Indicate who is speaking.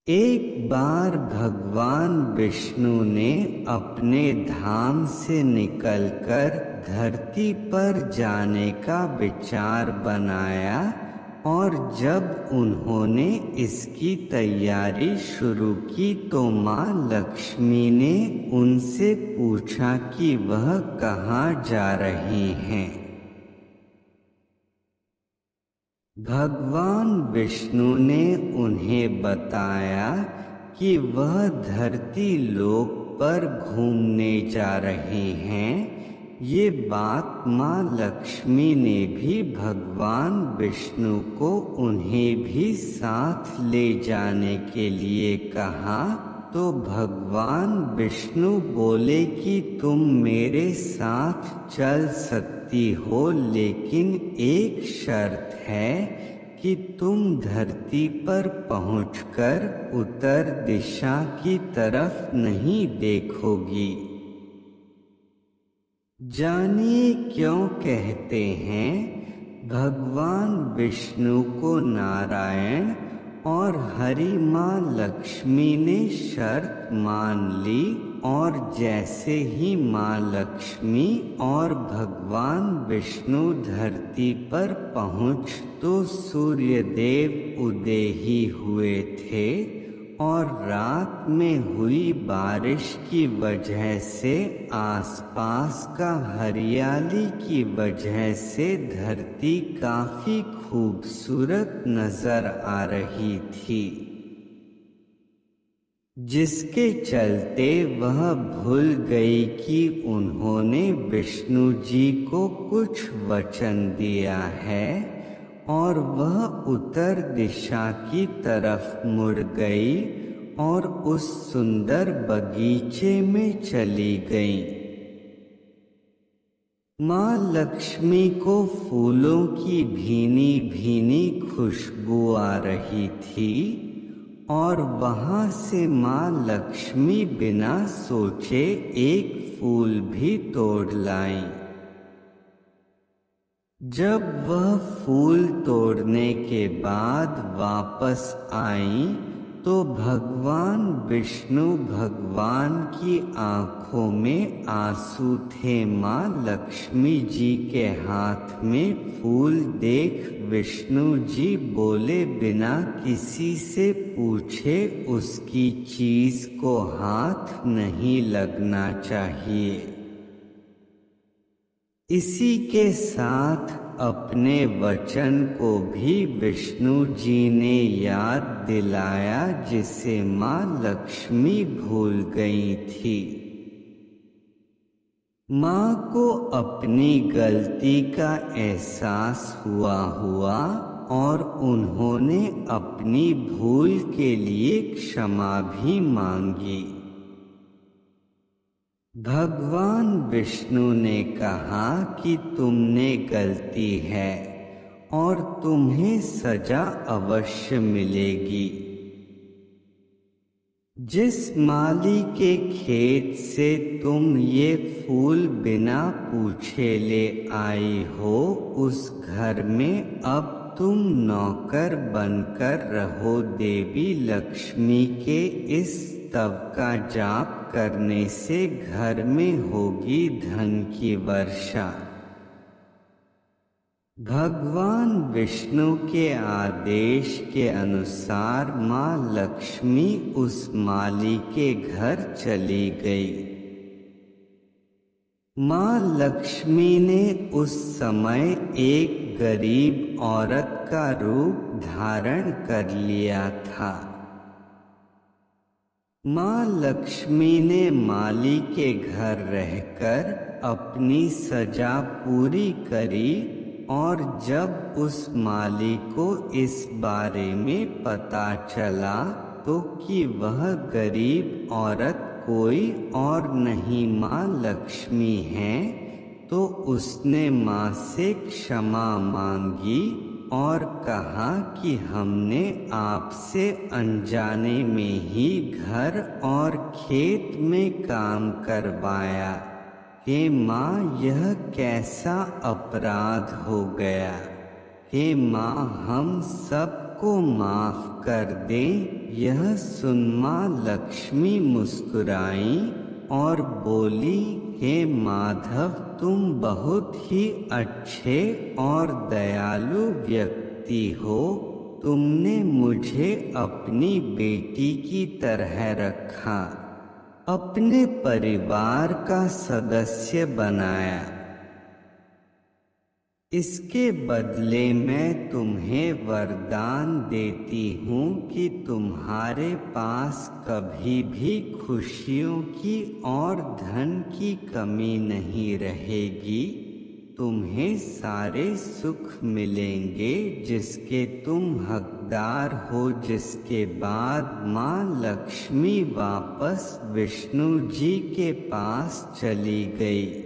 Speaker 1: एक बार भगवान विष्णु ने अपने धाम से निकलकर धरती पर जाने का विचार बनाया और जब उन्होंने इसकी तैयारी शुरू की तो माँ लक्ष्मी ने उनसे पूछा कि वह कहाँ जा रही हैं। भगवान विष्णु ने उन्हें बताया कि वह धरती लोक पर घूमने जा रहे हैं। ये बात माँ लक्ष्मी ने भी भगवान विष्णु को उन्हें भी साथ ले जाने के लिए कहा तो भगवान विष्णु बोले कि तुम मेरे साथ चल सकती हो, लेकिन एक शर्त है कि तुम धरती पर पहुंचकर उत्तर दिशा की तरफ नहीं देखोगी। जानिए क्यों कहते हैं भगवान विष्णु को नारायण और हरि माँ लक्ष्मी ने शर्त मान ली और जैसे ही माँ लक्ष्मी और भगवान विष्णु धरती पर पहुँच तो सूर्यदेव उदय ही हुए थे और रात में हुई बारिश की वजह से आसपास का हरियाली की वजह से धरती काफी खूबसूरत नजर आ रही थी, जिसके चलते वह भूल गई कि उन्होंने विष्णु जी को कुछ वचन दिया है और वह उत्तर दिशा की तरफ मुड़ गई और उस सुंदर बगीचे में चली गई। माँ लक्ष्मी को फूलों की भीनी भीनी खुशबू आ रही थी और वहां से माँ लक्ष्मी बिना सोचे एक फूल भी तोड़ लाई। जब वह फूल तोड़ने के बाद वापस आई तो भगवान विष्णु भगवान की आंखों में आंसू थे। माँ लक्ष्मी जी के हाथ में फूल देख विष्णु जी बोले बिना किसी से पूछे उसकी चीज को हाथ नहीं लगना चाहिए। इसी के साथ अपने वचन को भी विष्णु जी ने याद दिलाया जिसे माँ लक्ष्मी भूल गई थी। माँ को अपनी गलती का एहसास हुआ और उन्होंने अपनी भूल के लिए क्षमा भी मांगी। भगवान विष्णु ने कहा कि तुमने गलती है और तुम्हें सजा अवश्य मिलेगी। जिस माली के खेत से तुम ये फूल बिना पूछे ले आई हो उस घर में अब तुम नौकर बनकर रहो। देवी लक्ष्मी के इस स्तव का जाप करने से घर में होगी धन की वर्षा। भगवान विष्णु के आदेश के अनुसार माँ लक्ष्मी उस माली के घर चली गई। माँ लक्ष्मी ने उस समय एक गरीब औरत का रूप धारण कर लिया था। माँ लक्ष्मी ने माली के घर रहकर अपनी सजा पूरी करी और जब उस माली को इस बारे में पता चला तो कि वह गरीब औरत कोई और नहीं माँ लक्ष्मी है तो उसने माँ से क्षमा मांगी और कहा कि हमने आपसे अनजाने में ही घर और खेत में काम करवाया। हे माँ, यह कैसा अपराध हो गया। हे माँ, हम सब सबको माफ कर दें। यह सुन माँ लक्ष्मी मुस्कुराई और बोली, हे माधव, तुम बहुत ही अच्छे और दयालु व्यक्ति हो। तुमने मुझे अपनी बेटी की तरह रखा, अपने परिवार का सदस्य बनाया। इसके बदले मैं तुम्हें वरदान देती हूँ कि तुम्हारे पास कभी भी खुशियों की और धन की कमी नहीं रहेगी। तुम्हें सारे सुख मिलेंगे जिसके तुम हकदार हो। जिसके बाद माँ लक्ष्मी वापस विष्णु जी के पास चली गई।